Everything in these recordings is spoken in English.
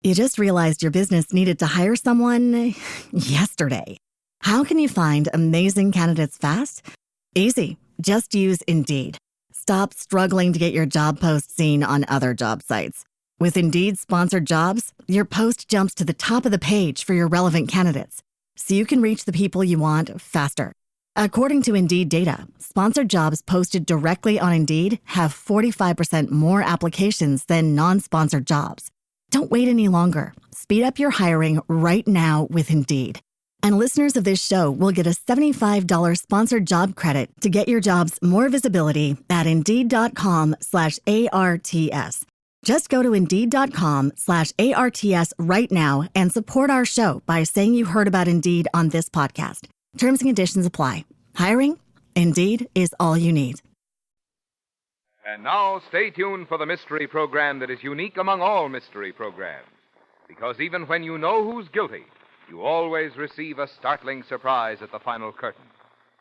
You just realized your business needed to hire someone yesterday. How can you find amazing candidates fast? Easy. Just use Indeed. Stop struggling to get your job post seen on other job sites. With Indeed sponsored jobs, your post jumps to the top of the page for your relevant candidates, so you can reach the people you want faster. According to Indeed data, sponsored jobs posted directly on Indeed have 45% more applications than non-sponsored jobs. Don't wait any longer. Speed up your hiring right now with Indeed. And listeners of this show will get a $75 sponsored job credit to get your jobs more visibility at Indeed.com/ARTS. Just go to Indeed.com/ARTS right now and support our show by saying you heard about Indeed on this podcast. Terms and conditions apply. Hiring? Indeed is all you need. And now, stay tuned for the mystery program that is unique among all mystery programs. Because even when you know who's guilty, you always receive a startling surprise at the final curtain.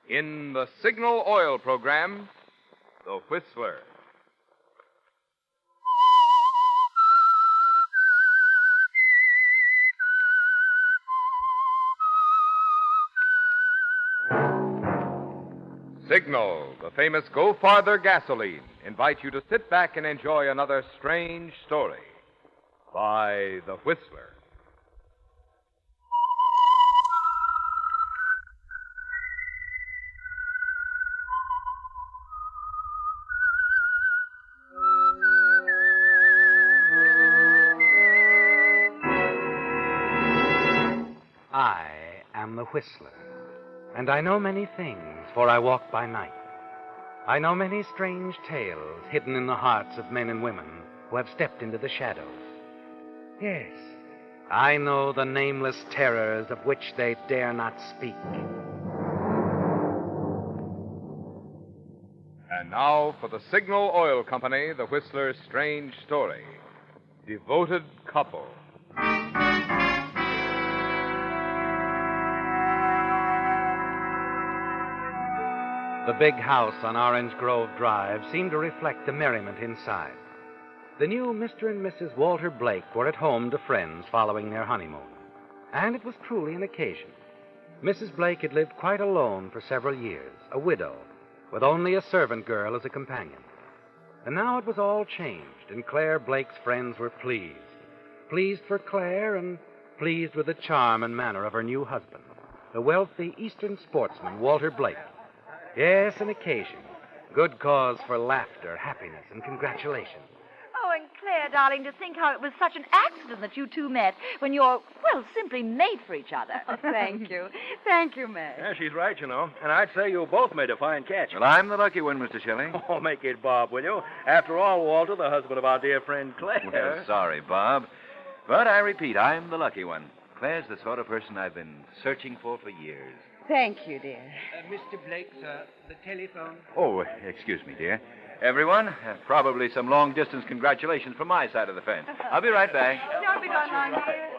In the Signal Oil program, The Whistler. Signal, the famous Go Farther gasoline, invites you to sit back and enjoy another strange story by The Whistler. I am the Whistler, and I know many things, for I walk by night. I know many strange tales hidden in the hearts of men and women who have stepped into the shadows. Yes, I know the nameless terrors of which they dare not speak. And now for the Signal Oil Company, The Whistler's strange story. Devoted Couple. The big house on Orange Grove Drive seemed to reflect the merriment inside. The new Mr. and Mrs. Walter Blake were at home to friends following their honeymoon, and it was truly an occasion. Mrs. Blake had lived quite alone for several years, a widow, with only a servant girl as a companion. And now it was all changed, and Claire Blake's friends were pleased. Pleased for Claire and pleased with the charm and manner of her new husband, the wealthy Eastern sportsman, Walter Blake. Yes, an occasion. Good cause for laughter, happiness, and congratulations. Oh, and Claire, darling, to think how it was such an accident that you two met when you're, well, simply made for each other. Oh, thank you. Thank you, May. Yeah, she's right, you know. And I'd say you both made a fine catch. Well, I'm the lucky one, Mr. Shelley. Oh, make it Bob, will you? After all, Walter, the husband of our dear friend Claire. Well, sorry, Bob. But I repeat, I'm the lucky one. Claire's the sort of person I've been searching for years. Thank you, dear. Mr. Blake, sir, the telephone. Oh, excuse me, dear. Everyone, probably some long-distance congratulations from my side of the fence. I'll be right back. Don't be gone long, dear.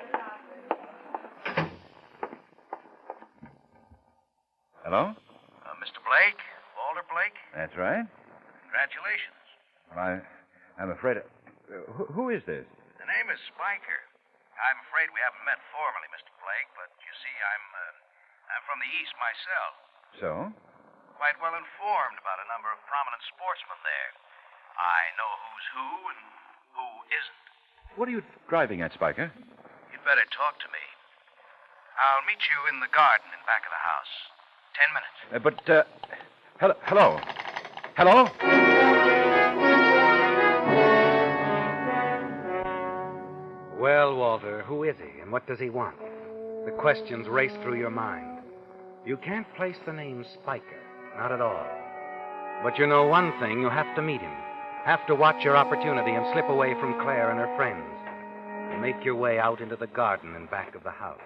Hello? Mr. Blake? Walter Blake? That's right. Congratulations. Well, I'm afraid... who is this? The name is Spiker. I'm afraid we haven't met formally, Mr. Blake, but you see, I'm from the East myself. So? Quite well informed about a number of prominent sportsmen there. I know who's who and who isn't. What are you driving at, Spiker? You'd better talk to me. I'll meet you in the garden in back of the house. 10 minutes. Hello? Hello? Well, Walter, who is he, and what does he want? The questions race through your mind. You can't place the name Spiker, not at all. But you know one thing, you have to meet him. Have to watch your opportunity and slip away from Claire and her friends. And make your way out into the garden in back of the house.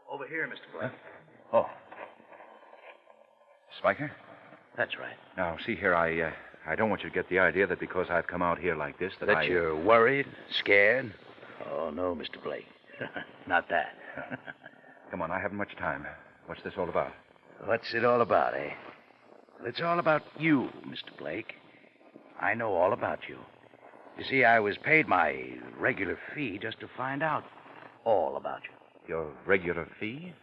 Over here, Mr. Blake. Oh. Spiker? That's right. Now, see here, I don't want you to get the idea that because I've come out here like this that you're worried, scared? Oh, no, Mr. Blake. Not that. Come on, I haven't much time. What's this all about? What's it all about, eh? Well, it's all about you, Mr. Blake. I know all about you. You see, I was paid my regular fee just to find out all about you. Your regular fee?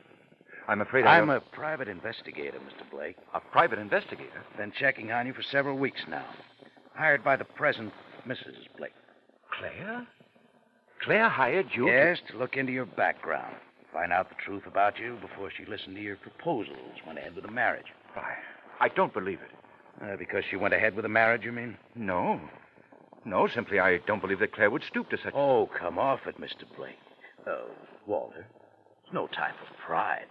I'm afraid I'm a private investigator, Mr. Blake. A private investigator? Been checking on you for several weeks now. Hired by the present Mrs. Blake. Claire? Claire hired you? Yes, to look into your background. Find out the truth about you before she listened to your proposals, went ahead with the marriage. I don't believe it. Because she went ahead with the marriage, you mean? No. No, simply I don't believe that Claire would stoop to such... Oh, come off it, Mr. Blake. Walter, it's no time for pride.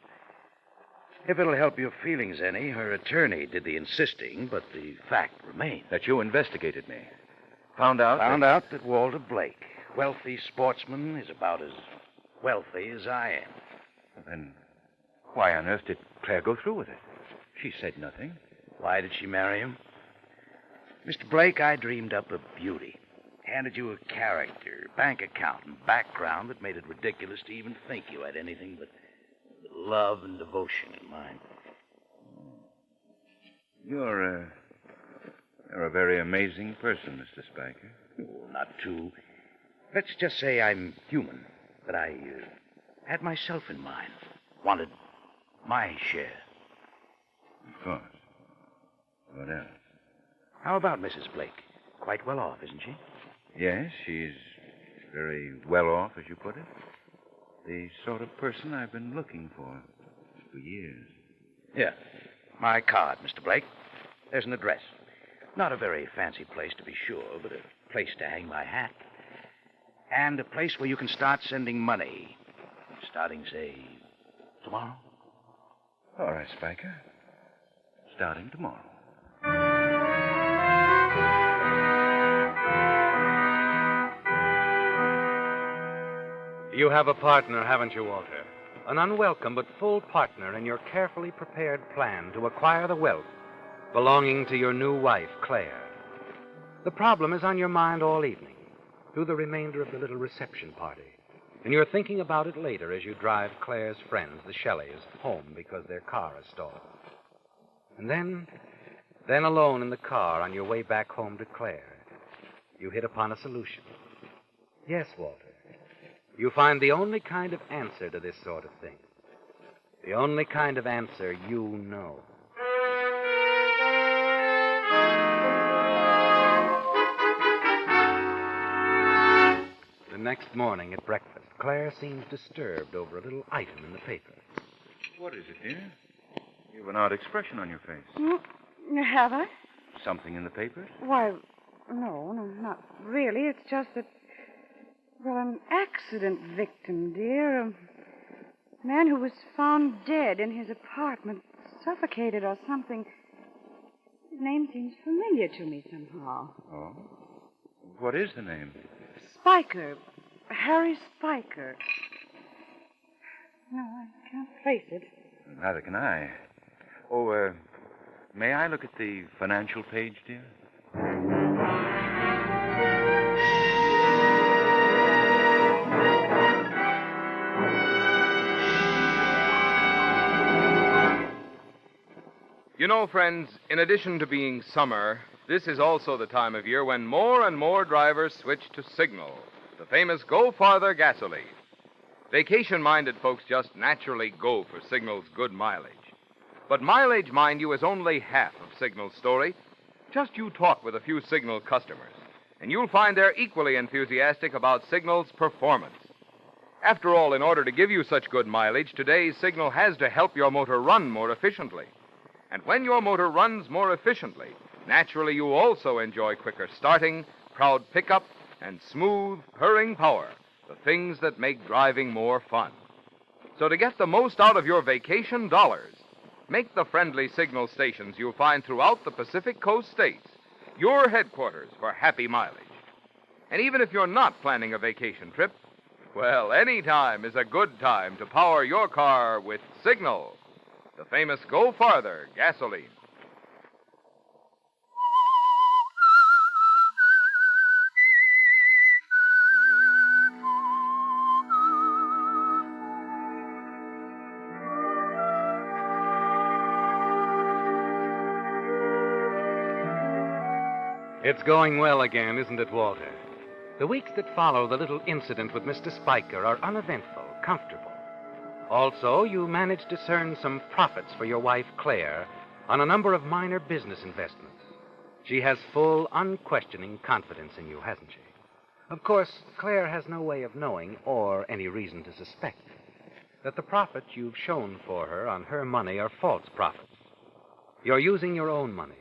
If it'll help your feelings any, her attorney did the insisting, but the fact remains. That you investigated me. Found out out that Walter Blake, wealthy sportsman, is about as wealthy as I am. Then why on earth did Claire go through with it? She said nothing. Why did she marry him? Mr. Blake, I dreamed up a beauty. Handed you a character, bank account, and background that made it ridiculous to even think you had anything but love and devotion in mind. You're a very amazing person, Mr. Spiker. Oh, not too. Let's just say I'm human, that I had myself in mind. Wanted my share. Of course. What else? How about Mrs. Blake? Quite well off, isn't she? Yes, she's very well off, as you put it. The sort of person I've been looking for years. Yeah. My card, Mr. Blake. There's an address. Not a very fancy place, to be sure, but a place to hang my hat. And a place where you can start sending money. Starting, say, tomorrow. All right, Spiker. Starting tomorrow. You have a partner, haven't you, Walter? An unwelcome but full partner in your carefully prepared plan to acquire the wealth belonging to your new wife, Claire. The problem is on your mind all evening, through the remainder of the little reception party. And you're thinking about it later as you drive Claire's friends, the Shelleys, home because their car is stalled. And then alone in the car on your way back home to Claire, you hit upon a solution. Yes, Walter. You find the only kind of answer to this sort of thing. The only kind of answer you know. The next morning at breakfast, Claire seems disturbed over a little item in the paper. What is it, dear? You have an odd expression on your face. Have I? Something in the papers? Why, no, not really. It's just that, well, an accident victim, dear. A man who was found dead in his apartment, suffocated or something. His name seems familiar to me somehow. Oh? What is the name? Spiker. Harry Spiker. No, I can't place it. Neither can I. Oh, may I look at the financial page, dear? You know, friends, in addition to being summer, this is also the time of year when more and more drivers switch to Signal, the famous Go Farther gasoline. Vacation-minded folks just naturally go for Signal's good mileage. But mileage, mind you, is only half of Signal's story. Just you talk with a few Signal customers, and you'll find they're equally enthusiastic about Signal's performance. After all, in order to give you such good mileage, today's Signal has to help your motor run more efficiently. And when your motor runs more efficiently, naturally you also enjoy quicker starting, proud pickup, and smooth, purring power, the things that make driving more fun. So to get the most out of your vacation dollars, make the friendly Signal stations you'll find throughout the Pacific Coast states your headquarters for happy mileage. And even if you're not planning a vacation trip, well, any time is a good time to power your car with Signal, the famous Go Farther gasoline. It's going well again, isn't it, Walter? The weeks that follow the little incident with Mr. Spiker are uneventful, comfortable. Also, you manage to discern some profits for your wife, Claire, on a number of minor business investments. She has full, unquestioning confidence in you, hasn't she? Of course, Claire has no way of knowing, or any reason to suspect, that the profits you've shown for her on her money are false profits. You're using your own money,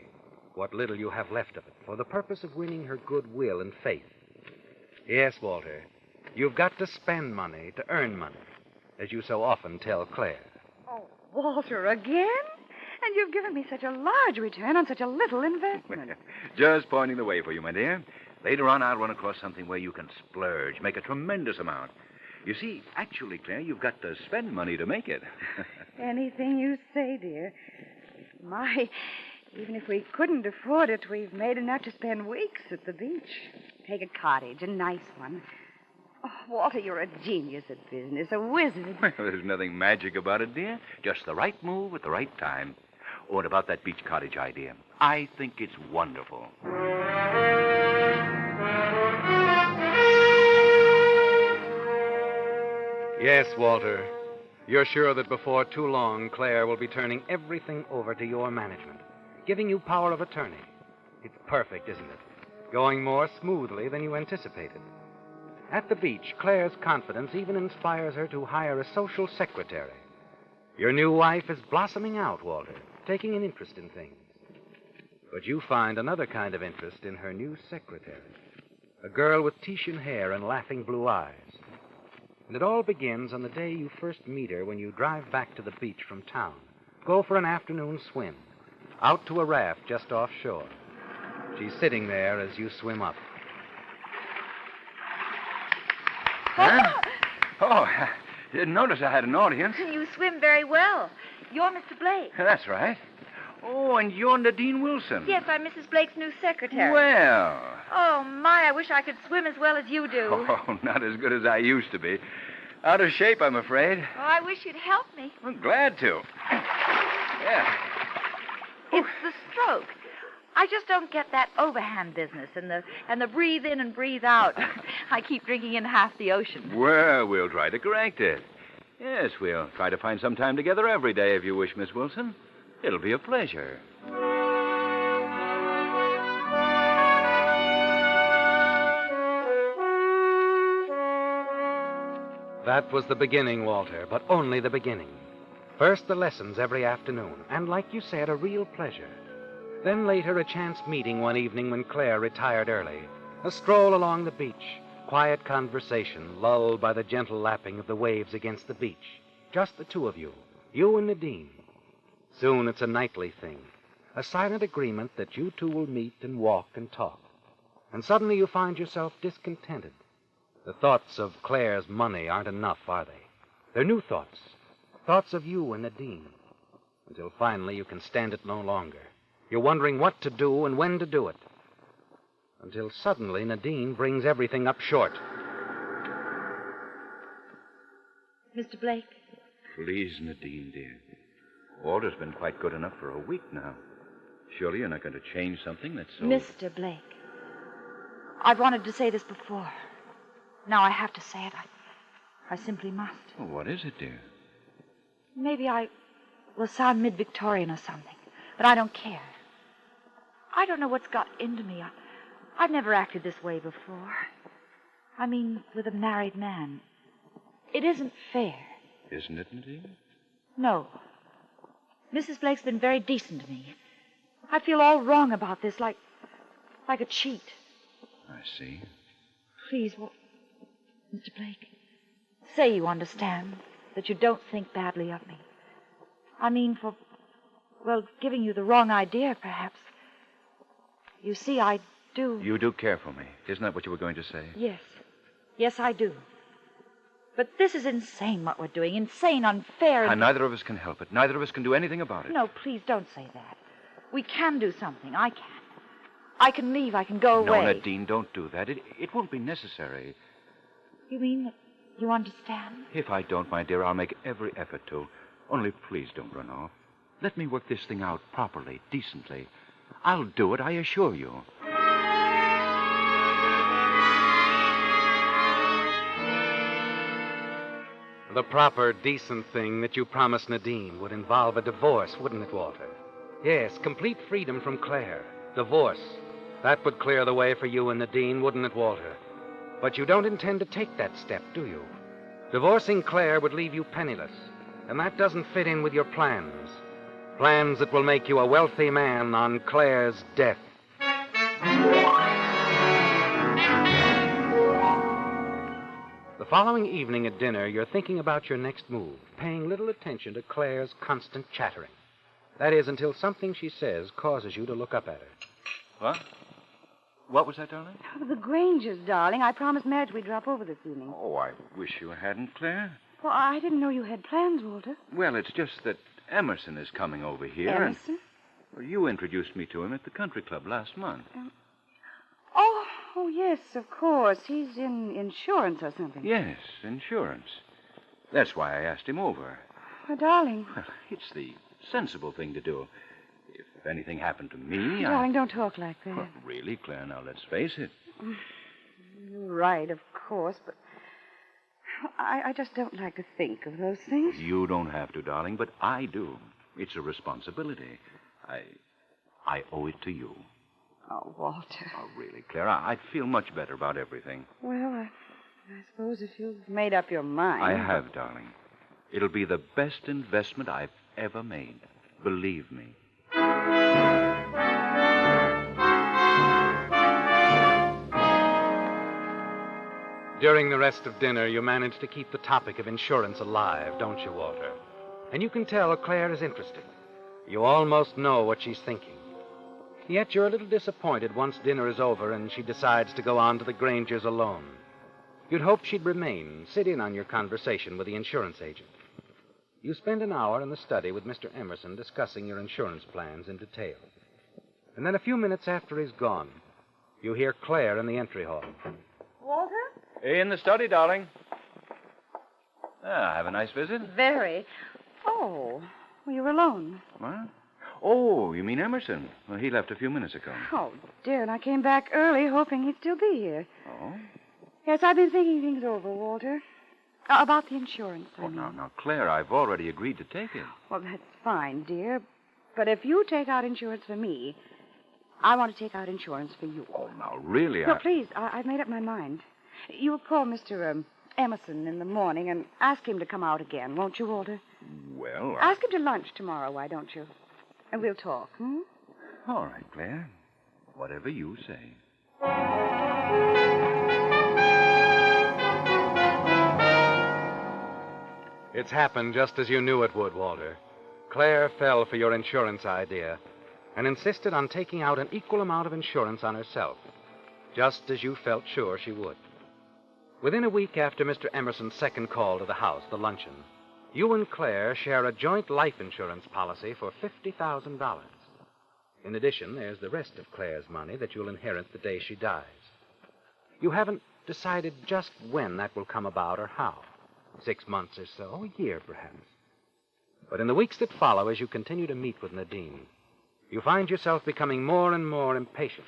what little you have left of it, for the purpose of winning her goodwill and faith. Yes, Walter, you've got to spend money to earn money, as you so often tell Claire. Oh, Walter, again? And you've given me such a large return on such a little investment. Just pointing the way for you, my dear. Later on, I'll run across something where you can splurge, make a tremendous amount. You see, actually, Claire, you've got to spend money to make it. Anything you say, dear. My, even if we couldn't afford it, we've made enough to spend weeks at the beach. Take a cottage, a nice one. Oh, Walter, you're a genius at business, a wizard. Well, there's nothing magic about it, dear. Just the right move at the right time. Oh, and about that beach cottage idea. I think it's wonderful. Yes, Walter. You're sure that before too long, Claire will be turning everything over to your management, giving you power of attorney. It's perfect, isn't it? Going more smoothly than you anticipated. At the beach, Claire's confidence even inspires her to hire a social secretary. Your new wife is blossoming out, Walter, taking an interest in things. But you find another kind of interest in her new secretary, a girl with Titian hair and laughing blue eyes. And it all begins on the day you first meet her when you drive back to the beach from town, go for an afternoon swim, out to a raft just offshore. She's sitting there as you swim up. Huh? Oh, I didn't notice I had an audience. You swim very well. You're Mr. Blake. That's right. Oh, and you're Nadine Wilson. Yes, I'm Mrs. Blake's new secretary. Well. Oh, my, I wish I could swim as well as you do. Oh, not as good as I used to be. Out of shape, I'm afraid. Oh, I wish you'd help me. I'm glad to. Yeah. It's the stroke. I just don't get that overhand business and the breathe in and breathe out. I keep drinking in half the ocean. Well, we'll try to correct it. Yes, we'll try to find some time together every day if you wish, Miss Wilson. It'll be a pleasure. That was the beginning, Walter, but only the beginning. First, the lessons every afternoon, and like you said, a real pleasure. Then later, a chance meeting one evening when Claire retired early. A stroll along the beach, quiet conversation, lulled by the gentle lapping of the waves against the beach. Just the two of you and Nadine. Soon it's a nightly thing, a silent agreement that you two will meet and walk and talk. And suddenly you find yourself discontented. The thoughts of Claire's money aren't enough, are they? They're new thoughts, thoughts of you and Nadine. Until finally you can stand it no longer. You're wondering what to do and when to do it. Until suddenly Nadine brings everything up short. Mr. Blake? Please, Nadine, dear. Walter's been quite good enough for a week now. Surely you're not going to change something that's so... Mr. Blake, I've wanted to say this before. Now I have to say it. I simply must. Well, what is it, dear? Maybe I will sound mid-Victorian or something, but I don't care. I don't know what's got into me. I've never acted this way before. I mean, with a married man. It isn't fair. Isn't it, Nadine? No. Mrs. Blake's been very decent to me. I feel all wrong about this, like a cheat. I see. Please, Mr. Blake, say you understand, that you don't think badly of me. I mean, giving you the wrong idea, perhaps. You see, I do... You do care for me. Isn't that what you were going to say? Yes. Yes, I do. But this is insane, what we're doing. Insane, unfair... And neither of us can help it. Neither of us can do anything about it. No, please don't say that. We can do something. I can. I can leave. I can go away. No, Nadine, don't do that. It won't be necessary. You mean that you understand? If I don't, my dear, I'll make every effort to. Only please don't run off. Let me work this thing out properly, decently. I'll do it, I assure you. The proper, decent thing that you promised Nadine would involve a divorce, wouldn't it, Walter? Yes, complete freedom from Claire. Divorce. That would clear the way for you and Nadine, wouldn't it, Walter? But you don't intend to take that step, do you? Divorcing Claire would leave you penniless, and that doesn't fit in with your plans. Plans that will make you a wealthy man on Claire's death. The following evening at dinner, you're thinking about your next move, paying little attention to Claire's constant chattering. That is, until something she says causes you to look up at her. What? What was that, darling? Oh, the Grangers, darling. I promised Madge we'd drop over this evening. Oh, I wish you hadn't, Claire. Well, I didn't know you had plans, Walter. Well, it's just that Emerson is coming over here. Emerson? Well, you introduced me to him at the country club last month. Oh, yes, of course. He's in insurance or something. Yes, insurance. That's why I asked him over. Oh, darling. Well, it's the sensible thing to do. If anything happened to me, Darling, don't talk like that. Well, really, Claire, now let's face it. You're right, of course, but I just don't like to think of those things. You don't have to, darling, but I do. It's a responsibility. I owe it to you. Oh, Walter. Oh, really, Claire, I'd feel much better about everything. Well, I suppose if you've made up your mind. I have, darling. It'll be the best investment I've ever made. Believe me. During the rest of dinner, you manage to keep the topic of insurance alive, don't you, Walter? And you can tell Claire is interested. You almost know what she's thinking. Yet you're a little disappointed once dinner is over and she decides to go on to the Grangers alone. You'd hoped she'd remain, sit in on your conversation with the insurance agent. You spend an hour in the study with Mr. Emerson discussing your insurance plans in detail. And then a few minutes after he's gone, you hear Claire in the entry hall. Walter? In the study, darling. Have a nice visit. Very. Oh, well, you were alone. What? Oh, you mean Emerson? Well, he left a few minutes ago. Oh, dear, and I came back early hoping he'd still be here. Oh? Yes, I've been thinking things over, Walter. About the insurance, I mean. Now, Claire, I've already agreed to take it. Well, that's fine, dear. But if you take out insurance for me, I want to take out insurance for you. Oh, now, really, No, please, I've made up my mind. You'll call Mr. Emerson in the morning and ask him to come out again, won't you, Walter? Well, Ask him to lunch tomorrow, why don't you? And we'll talk, hmm? All right, Claire. Whatever you say. It's happened just as you knew it would, Walter. Claire fell for your insurance idea and insisted on taking out an equal amount of insurance on herself, just as you felt sure she would. Within a week after Mr. Emerson's second call to the house, the luncheon, you and Claire share a joint life insurance policy for $50,000. In addition, there's the rest of Claire's money that you'll inherit the day she dies. You haven't decided just when that will come about or how. 6 months or so, a year perhaps. But in the weeks that follow, as you continue to meet with Nadine, you find yourself becoming more and more impatient.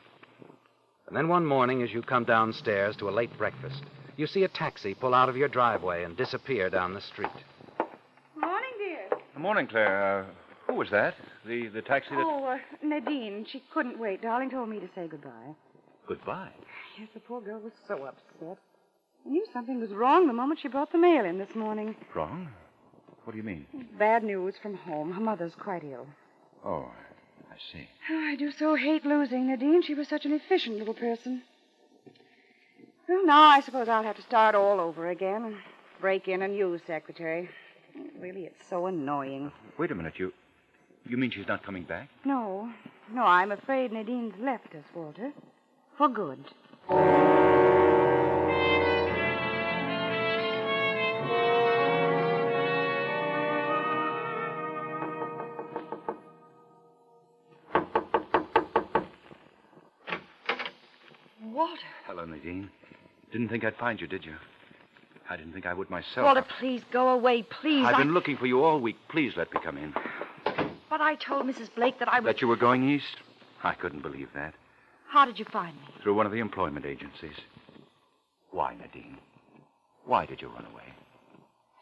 And then one morning, as you come downstairs to a late breakfast, you see a taxi pull out of your driveway and disappear down the street. Morning, dear. Good morning, Claire. Who was that? The taxi that... Oh, Nadine. She couldn't wait. Darling told me to say goodbye. Goodbye. Yes, the poor girl was so upset. I knew something was wrong the moment she brought the mail in this morning. Wrong? What do you mean? Bad news from home. Her mother's quite ill. Oh, I see. Oh, I do so hate losing Nadine. She was such an efficient little person. Well, now I suppose I'll have to start all over again and break in a new secretary. Really, it's so annoying. Wait a minute. You mean she's not coming back? No, I'm afraid Nadine's left us, Walter. For good. Walter. Hello, Nadine. Didn't think I'd find you, did you? I didn't think I would myself. Walter, please go away, please. I've been looking for you all week. Please let me come in. But I told Mrs. Blake that I was... That you were going east? I couldn't believe that. How did you find me? Through one of the employment agencies. Why, Nadine? Why did you run away?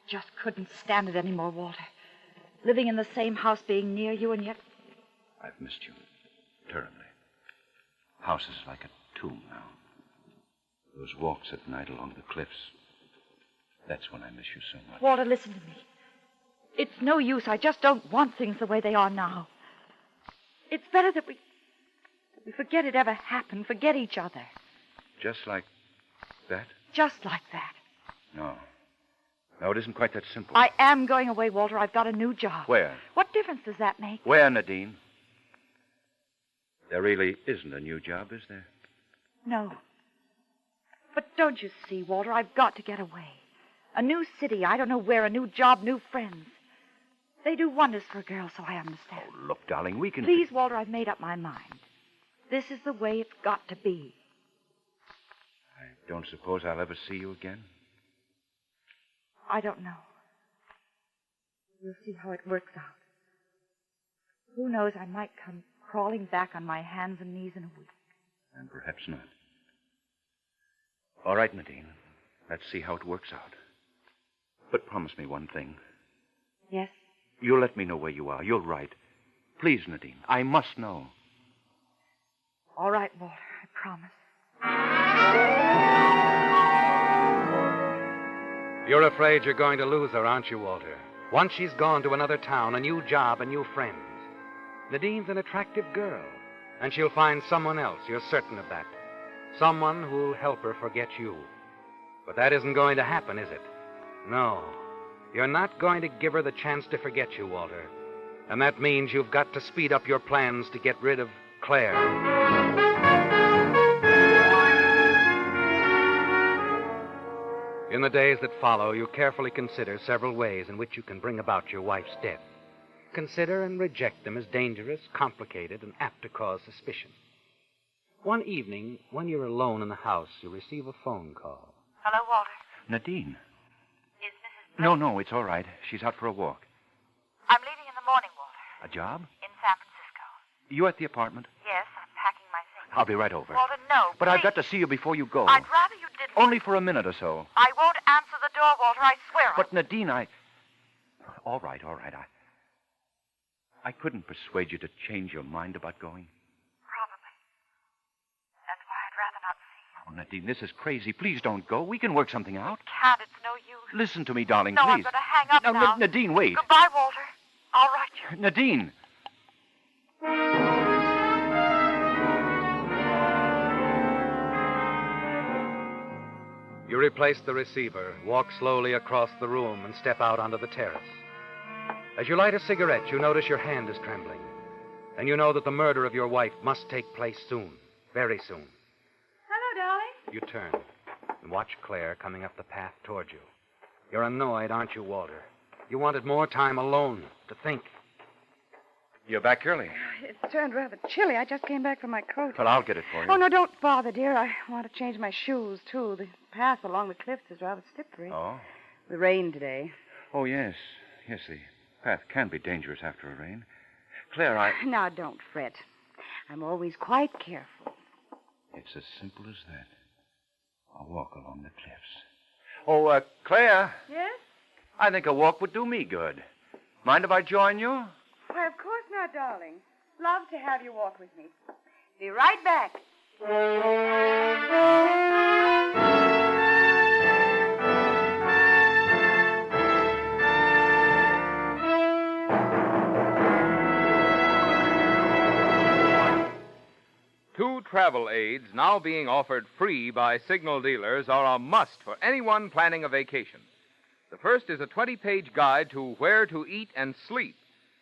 just couldn't stand it anymore, Walter. Living in the same house, being near you, and yet... I've missed you terribly. House is like a tomb now. Those walks at night along the cliffs. That's when I miss you so much. Walter, listen to me. It's no use. I just don't want things the way they are now. It's better that we forget it ever happened, forget each other. Just like that? Just like that. No. No, it isn't quite that simple. I am going away, Walter. I've got a new job. Where? What difference does that make? Where, Nadine? There really isn't a new job, is there? No. But don't you see, Walter, I've got to get away. A new city, I don't know where, a new job, new friends. They do wonders for a girl, so I understand. Oh, look, darling, we can... Please, Walter, I've made up my mind. This is the way it's got to be. I don't suppose I'll ever see you again? I don't know. We'll see how it works out. Who knows, I might come crawling back on my hands and knees in a week. And perhaps not. All right, Nadine. Let's see how it works out. But promise me one thing. Yes? You'll let me know where you are. You'll write. Please, Nadine. I must know. All right, Walter. I promise. You're afraid you're going to lose her, aren't you, Walter? Once she's gone to another town, a new job, and new friends. Nadine's an attractive girl, and she'll find someone else, you're certain of that. Someone who'll help her forget you. But that isn't going to happen, is it? No. You're not going to give her the chance to forget you, Walter. And that means you've got to speed up your plans to get rid of Claire. In the days that follow, you carefully consider several ways in which you can bring about your wife's death. Consider and reject them as dangerous, complicated, and apt to cause suspicion. One evening, when you're alone in the house, you receive a phone call. Hello, Walter. Nadine. Is Mrs. Blake... No, it's all right. She's out for a walk. I'm leaving in the morning, Walter. A job? In San Francisco. You at the apartment? Yes, I'm packing my things. I'll be right over. Walter, no, But please. I've got to see you before you go. I'd rather you didn't. Only for a minute or so. I won't answer the door, Walter. I swear. But, Nadine, All right. I couldn't persuade you to change your mind about going. Probably. That's why I'd rather not see you. Oh, Nadine, this is crazy. Please don't go. We can work something out. Can't. It's no use. Listen to me, darling, No, please. I'm going to hang up now. Nadine, wait. Goodbye, Walter. I'll write you. Nadine. You replace the receiver, walk slowly across the room, and step out onto the terrace. As you light a cigarette, you notice your hand is trembling. And you know that the murder of your wife must take place soon, very soon. Hello, darling. You turn and watch Claire coming up the path toward you. You're annoyed, aren't you, Walter? You wanted more time alone to think. You're back early. It's turned rather chilly. I just came back from my coat. Well, I'll get it for you. Oh, no, don't bother, dear. I want to change my shoes, too. The path along the cliffs is rather slippery. Oh? The rain today. Oh, yes. Yes, the path can be dangerous after a rain. Claire, Now, don't fret. I'm always quite careful. It's as simple as that. I'll walk along the cliffs. Oh, Claire. Yes? I think a walk would do me good. Mind if I join you? Why, of course not, darling. Love to have you walk with me. Be right back. Two travel aids now being offered free by signal dealers are a must for anyone planning a vacation. The first is a 20-page guide to where to eat and sleep.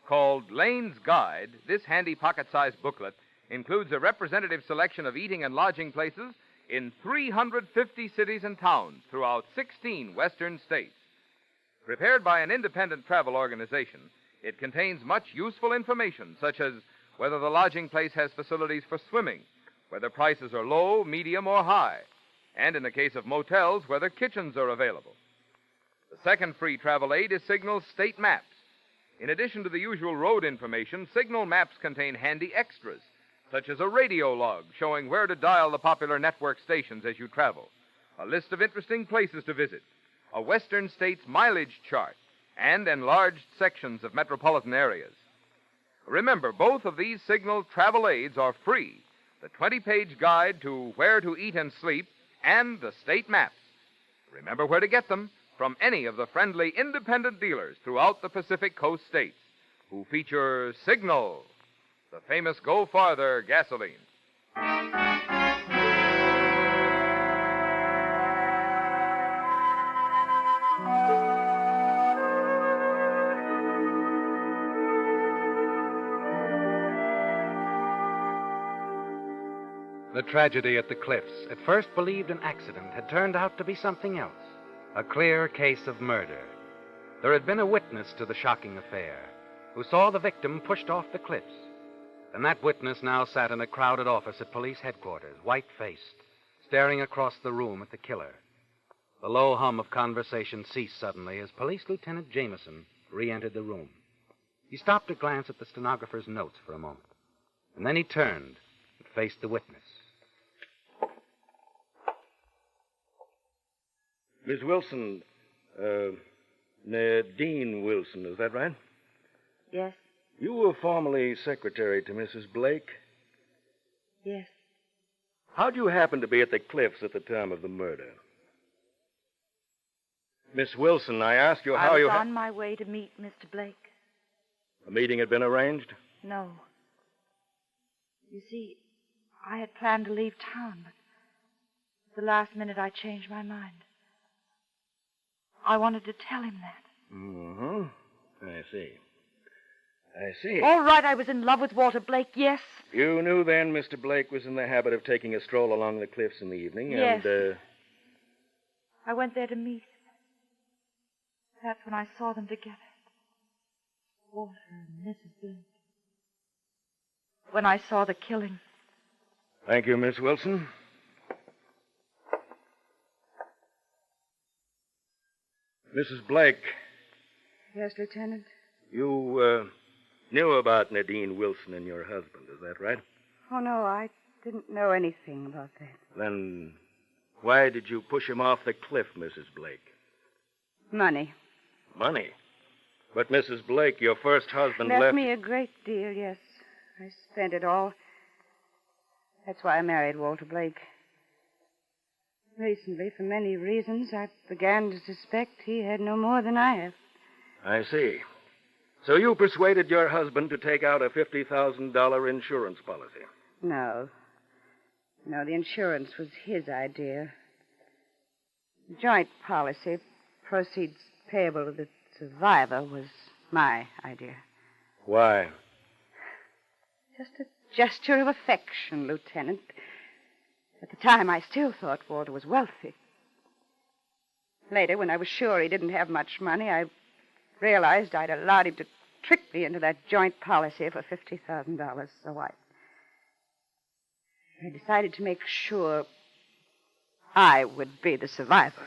Called Lane's Guide, this handy pocket-sized booklet includes a representative selection of eating and lodging places in 350 cities and towns throughout 16 western states. Prepared by an independent travel organization, it contains much useful information, such as whether the lodging place has facilities for swimming, whether prices are low, medium, or high, and in the case of motels, whether kitchens are available. The second free travel aid is Signal's State Maps. In addition to the usual road information, Signal Maps contain handy extras, such as a radio log showing where to dial the popular network stations as you travel, a list of interesting places to visit, a Western state's mileage chart, and enlarged sections of metropolitan areas. Remember, both of these Signal travel aids are free. The 20-page guide to where to eat and sleep and the state maps. Remember where to get them from any of the friendly independent dealers throughout the Pacific Coast states who feature Signal, the famous Go Farther gasoline. The tragedy at the cliffs, at first believed an accident, had turned out to be something else. A clear case of murder. There had been a witness to the shocking affair who saw the victim pushed off the cliffs. And that witness now sat in a crowded office at police headquarters, white-faced, staring across the room at the killer. The low hum of conversation ceased suddenly as Police Lieutenant Jameson re-entered the room. He stopped to glance at the stenographer's notes for a moment. And then he turned and faced the witness. Miss Wilson, Nadine Wilson, is that right? Yes, You were formerly secretary to Mrs. Blake. yes. How'd you happen to be at the cliffs at the time of the murder? Miss Wilson, I asked you how I you... was on my way to meet Mr. Blake. A meeting had been arranged? No. You see, I had planned to leave town, but at the last minute I changed my mind. I wanted to tell him that. Mm-hmm. I see. All right, I was in love with Walter Blake, yes. You knew then Mr. Blake was in the habit of taking a stroll along the cliffs in the evening, Yes. and, I went there to meet him. That's when I saw them together. Walter and Mrs. Blake. When I saw the killing. Thank you, Miss Wilson. Mrs. Blake, Yes, Lieutenant? you, knew about Nadine Wilson and your husband, is that right? Oh, no, I didn't know anything about that. Then why did you push him off the cliff, Mrs. Blake? Money. Money? But, Mrs. Blake, your first husband Left me a great deal, yes. I spent it all. That's why I married Walter Blake. Recently, for many reasons, I began to suspect he had no more than I have. I see. So you persuaded your husband to take out a $50,000 insurance policy? No. No, the insurance was his idea. The joint policy, proceeds payable to the survivor, was my idea. Why? Just a gesture of affection, Lieutenant. At the time, I still thought Walter was wealthy. Later, when I was sure he didn't have much money, I realized I'd allowed him to trick me into that joint policy for $50,000. So I decided to make sure I would be the survivor.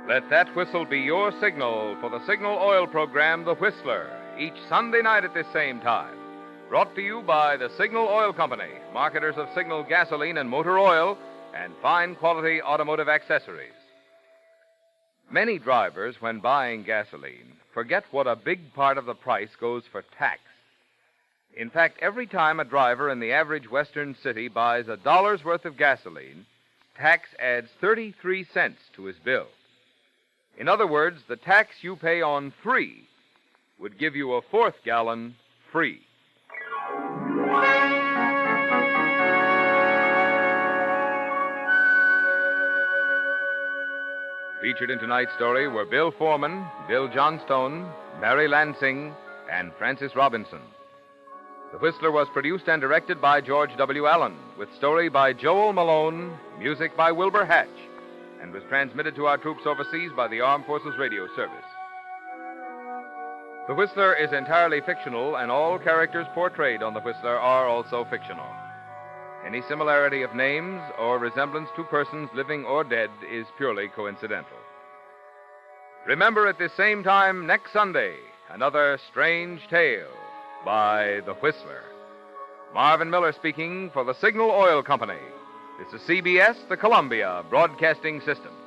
Let that whistle be your signal for the Signal Oil program, The Whistler, each Sunday night at this same time. Brought to you by the Signal Oil Company, marketers of Signal gasoline and motor oil, and fine quality automotive accessories. Many drivers, when buying gasoline, forget what a big part of the price goes for tax. In fact, every time a driver in the average Western city buys $1 worth of gasoline, tax adds 33 cents to his bill. In other words, the tax you pay on 3 would give you a 4th gallon free. Featured in tonight's story were Bill Foreman, Bill Johnstone, Mary Lansing, and Francis Robinson. The Whistler was produced and directed by George W. Allen, with story by Joel Malone, music by Wilbur Hatch, and was transmitted to our troops overseas by the Armed Forces Radio Service. The Whistler is entirely fictional, and all characters portrayed on The Whistler are also fictional. Any similarity of names or resemblance to persons living or dead is purely coincidental. Remember at this same time next Sunday, another strange tale by The Whistler. Marvin Miller speaking for the Signal Oil Company. This is CBS, the Columbia Broadcasting System.